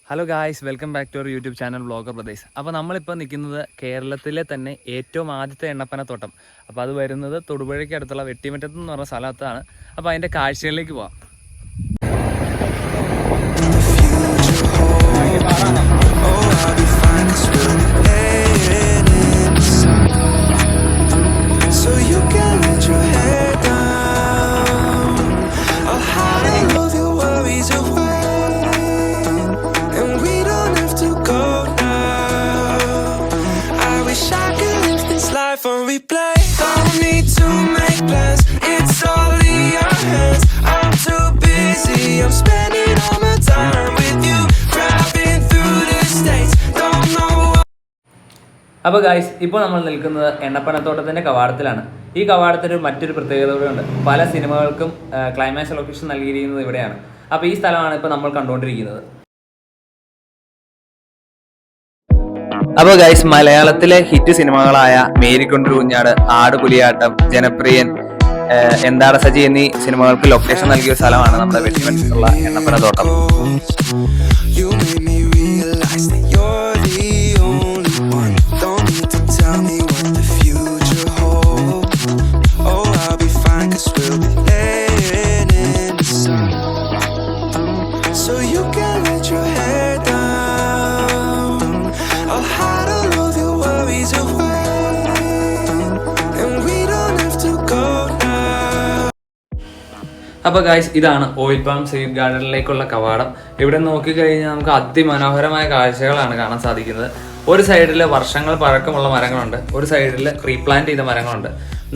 Hello guys, welcome back to our YouTube channel vlogger brothers. അപ്പോൾ നമ്മളിപ്പോൾ നിൽക്കുന്നത് കേരളത്തിലെ തന്നെ ഏറ്റവും ആദ്യത്തെ എണ്ണപ്പനത്തോട്ടം. അപ്പോൾ അത് വരുന്നത് തൊടുപുഴയ്ക്ക് അടുത്തുള്ള വെട്ടിമറ്റത്ത് എന്ന് പറഞ്ഞ സ്ഥലത്താണ്. അപ്പോൾ അതിൻ്റെ കാഴ്ചകളിലേക്ക് പോവാം. For replay, don't need to make plans. It's all in your hands. I'm too busy. I'm spending all my time with you, driving through the states. Don't know. അപ്പോൾ ഗായ്സ്, ഇപ്പോൾ നമ്മൾ നിൽക്കുന്നത് എണ്ണപ്പനത്തോട്ടത്തിൻ്റെ കവാടത്തിലാണ്. ഈ കവാടത്തിന് മറ്റൊരു പ്രത്യേകത കൂടെയുണ്ട്. പല സിനിമകൾക്കും ക്ലൈമാക്സ് ലൊക്കേഷൻ നൽകിയിരിക്കുന്നത് ഇവിടെയാണ്. അപ്പോൾ ഈ സ്ഥലമാണ് ഇപ്പോൾ നമ്മൾ കണ്ടുകൊണ്ടിരിക്കുന്നത്. അപ്പോൾ ഗൈസ്, മലയാളത്തിലെ ഹിറ്റ് സിനിമകളായ മേരിക്കൊണ്ടു കുഞ്ഞാട്, ആടുപുലിയാട്ടം, ജനപ്രിയൻ, എന്താട സജി എന്നീ സിനിമകൾക്ക് ലൊക്കേഷൻ നൽകിയ സ്ഥലമാണ് നമ്മുടെ വെട്ടിമറ്റത്തുള്ള എണ്ണപ്പനത്തോട്ടം. അപ്പോൾ ഗായ്സ്, ഇതാണ് ഓയിൽ പാം സീഡ് ഗാർഡനിലേക്കുള്ള കവാടം. ഇവിടെ നോക്കിക്കഴിഞ്ഞാൽ നമുക്ക് അതിമനോഹരമായ കാഴ്ചകളാണ് കാണാൻ സാധിക്കുന്നത്. ഒരു സൈഡിൽ വർഷങ്ങൾ പഴക്കമുള്ള മരങ്ങളുണ്ട്, ഒരു സൈഡിൽ റീപ്ലാന്റ് ചെയ്ത മരങ്ങളുണ്ട്.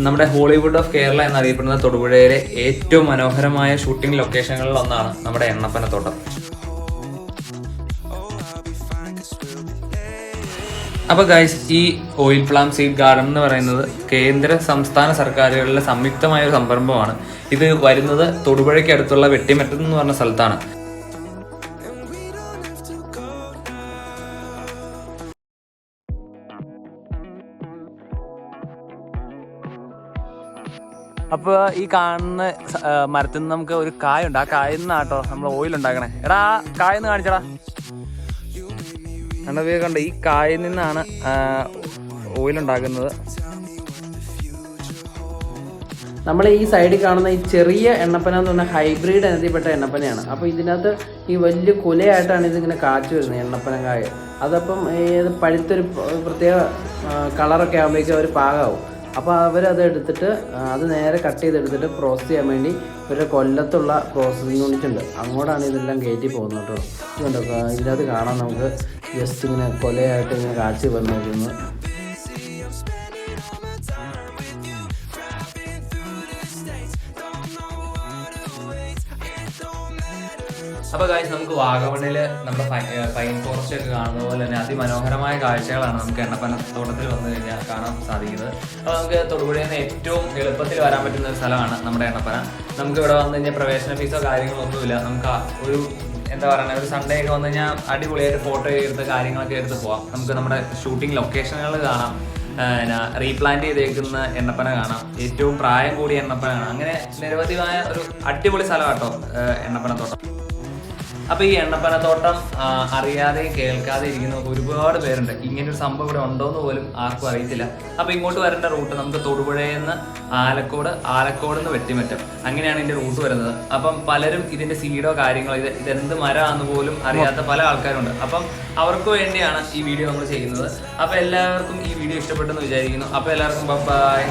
നമ്മുടെ ഹോളിവുഡ് ഓഫ് കേരള എന്നറിയപ്പെടുന്ന തൊടുപുഴയിലെ ഏറ്റവും മനോഹരമായ ഷൂട്ടിംഗ് ലൊക്കേഷനുകളിൽ ഒന്നാണ് നമ്മുടെ എണ്ണപ്പനത്തോട്ടം. അപ്പോൾ ഗൈസ്, ഈ ഓയിൽ പ്ലാം സീഡ് ഗാർഡൻ എന്ന് പറയുന്നത് കേന്ദ്ര സംസ്ഥാന സർക്കാരുകളുടെ സംയുക്തമായ ഒരു സംരംഭമാണ്. ഇത് വരുന്നത് തൊടുപുഴയ്ക്ക് അടുത്തുള്ള വെട്ടിമറ്റത്ത് എന്ന് പറഞ്ഞ സ്ഥലത്താണ്. അപ്പോൾ ഈ കാണുന്ന മരത്തിൽ നിന്ന് നമുക്ക് ഒരു കായുണ്ട്. ആ കായിൽ നിന്നാട്ടോ നമ്മൾ ഓയിൽ ഉണ്ടാക്കണേ. എടാ, ആ കായെന്ന് കാണിച്ചടാ. കണ്ട, ഈ കായിൽ നിന്നാണ് ഓയിൽ ഉണ്ടാക്കുന്നത്. നമ്മൾ ഈ സൈഡിൽ കാണുന്ന ഈ ചെറിയ എണ്ണപ്പന എന്ന് പറഞ്ഞാൽ ഹൈബ്രിഡ് ഇനത്തിൽപ്പെട്ട എണ്ണപ്പനയാണ്. അപ്പോൾ ഇതിനകത്ത് ഈ വലിയ കുലയായിട്ടാണ് ഇതിങ്ങനെ കാച്ചു വരുന്നത്, എണ്ണപ്പനക്കായ. അതപ്പം ഏത് പഴുത്തൊരു പ്രത്യേക കളറൊക്കെ ആകുമ്പോഴേക്കും അവർ പാകമാവും. അപ്പോൾ അവരത് എടുത്തിട്ട് അത് നേരെ കട്ട് ചെയ്തെടുത്തിട്ട് പ്രോസസ്സ് ചെയ്യാൻ വേണ്ടി ഇവരുടെ കൊല്ലത്തുള്ള പ്രോസസ്സിങ് യൂണിറ്റ് ഉണ്ട്. അങ്ങോട്ടാണ് ഇതെല്ലാം കയറ്റി പോകുന്നത് കേട്ടോ. ഇതുണ്ടോ, ഇതിനകത്ത് കാണാം നമുക്ക് ജസ്റ്റ് ഇങ്ങനെ കൊലയായിട്ട് ഇങ്ങനെ കാച്ചി വന്നിരിക്കുന്നത്. അപ്പോൾ ഗായ്സ്, നമുക്ക് വാഗമണ്ണിൽ നമ്മുടെ പൈൻ ഫോറസ്റ്റ് ഒക്കെ കാണുന്ന പോലെ തന്നെ അതിമനോഹരമായ കാഴ്ചകളാണ് നമുക്ക് എണ്ണപ്പനത്തോട്ടത്തിൽ വന്നു കഴിഞ്ഞാൽ കാണാൻ സാധിക്കുന്നത്. അപ്പോൾ നമുക്ക് തൊടുപുഴയിൽ നിന്ന് ഏറ്റവും എളുപ്പത്തിൽ വരാൻ പറ്റുന്ന ഒരു സ്ഥലമാണ് നമ്മുടെ എണ്ണപ്പന. നമുക്ക് ഇവിടെ വന്നു കഴിഞ്ഞാൽ പ്രവേശന ഫീസോ കാര്യങ്ങളോ ഒന്നുമില്ല. നമുക്ക് ഒരു എന്താ പറയുക, ഒരു സൺഡേ ഒക്കെ വന്നു കഴിഞ്ഞാൽ അടിപൊളിയായിട്ട് ഫോട്ടോ എടുത്ത് കാര്യങ്ങളൊക്കെ എടുത്ത് പോവാം. നമുക്ക് നമ്മുടെ ഷൂട്ടിംഗ് ലൊക്കേഷനുകൾ കാണാം, റീപ്ലാന്റ് ചെയ്തേക്കുന്ന എണ്ണപ്പന കാണാം, ഏറ്റവും പ്രായം കൂടിയ എണ്ണപ്പന കാണാം. അങ്ങനെ നിരവധിയായ ഒരു അടിപൊളി സ്ഥലം കേട്ടോ എണ്ണപ്പനത്തോട്ടം. അപ്പോൾ ഈ എണ്ണപ്പനത്തോട്ടം അറിയാതെയും കേൾക്കാതെ ഇരിക്കുന്ന ഒരുപാട് പേരുണ്ട്. ഇങ്ങനൊരു സംഭവം ഇവിടെ ഉണ്ടോയെന്ന് പോലും ആർക്കും അറിയത്തില്ല. അപ്പോൾ ഇങ്ങോട്ട് വരേണ്ട റൂട്ട് നമുക്ക് തൊടുപുഴയിൽ നിന്ന് ആലക്കോട് നിന്ന് വെട്ടിമറ്റം, അങ്ങനെയാണ് ഇതിൻ്റെ റൂട്ട് വരുന്നത്. അപ്പം പലരും ഇതിൻ്റെ സീഡോ കാര്യങ്ങളോ ഇതെന്ത് മരമാണെന്ന് പോലും അറിയാത്ത പല ആൾക്കാരുണ്ട്. അപ്പം അവർക്ക് വേണ്ടിയാണ് ഈ വീഡിയോ നമ്മൾ ചെയ്യുന്നത്. അപ്പോൾ എല്ലാവർക്കും ഈ വീഡിയോ ഇഷ്ടപ്പെട്ടെന്ന് വിചാരിക്കുന്നു. അപ്പോൾ എല്ലാവർക്കും ബൈ.